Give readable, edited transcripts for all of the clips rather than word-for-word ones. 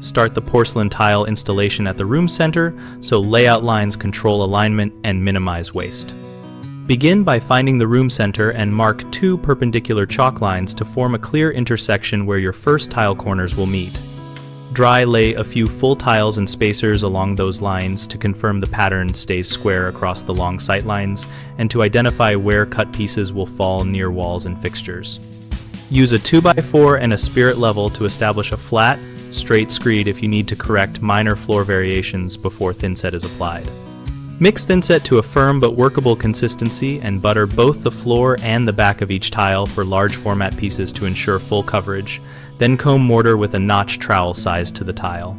Start the porcelain tile installation at the room center so layout lines control alignment and minimize waste. Begin by finding the room center and mark 2 perpendicular chalk lines to form a clear intersection where your first tile corners will meet. Dry lay a few full tiles and spacers along those lines to confirm the pattern stays square across the long sight lines and to identify where cut pieces will fall near walls and fixtures. Use a 2x4 and a spirit level to establish a flat, straight screed if you need to correct minor floor variations before thinset is applied. Mix thinset to a firm but workable consistency and butter both the floor and the back of each tile for large format pieces to ensure full coverage, then comb mortar with a notch trowel size to the tile.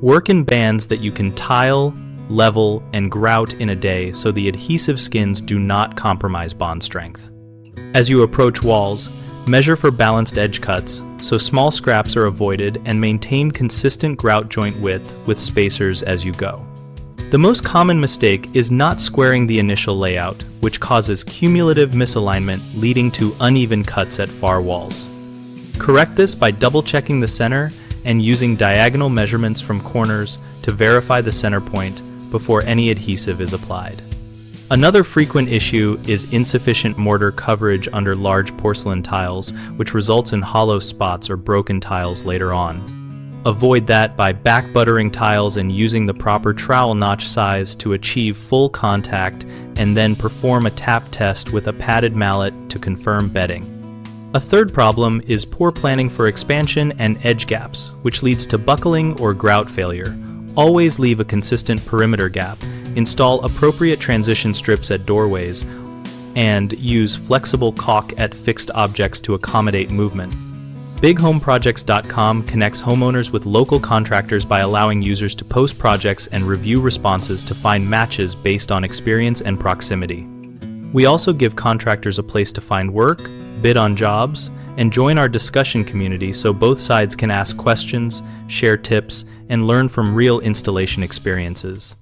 Work in bands that you can tile, level, and grout in a day so the adhesive skins do not compromise bond strength. As you approach walls, measure for balanced edge cuts so small scraps are avoided and maintain consistent grout joint width with spacers as you go. The most common mistake is not squaring the initial layout, which causes cumulative misalignment leading to uneven cuts at far walls. Correct this by double-checking the center and using diagonal measurements from corners to verify the center point before any adhesive is applied. Another frequent issue is insufficient mortar coverage under large porcelain tiles, which results in hollow spots or broken tiles later on. Avoid that by back buttering tiles and using the proper trowel notch size to achieve full contact, and then perform a tap test with a padded mallet to confirm bedding. A third problem is poor planning for expansion and edge gaps, which leads to buckling or grout failure. Always leave a consistent perimeter gap, install appropriate transition strips at doorways, and use flexible caulk at fixed objects to accommodate movement. BigHomeProjects.com connects homeowners with local contractors by allowing users to post projects and review responses to find matches based on experience and proximity. We also give contractors a place to find work, bid on jobs, and join our discussion community so both sides can ask questions, share tips, and learn from real installation experiences.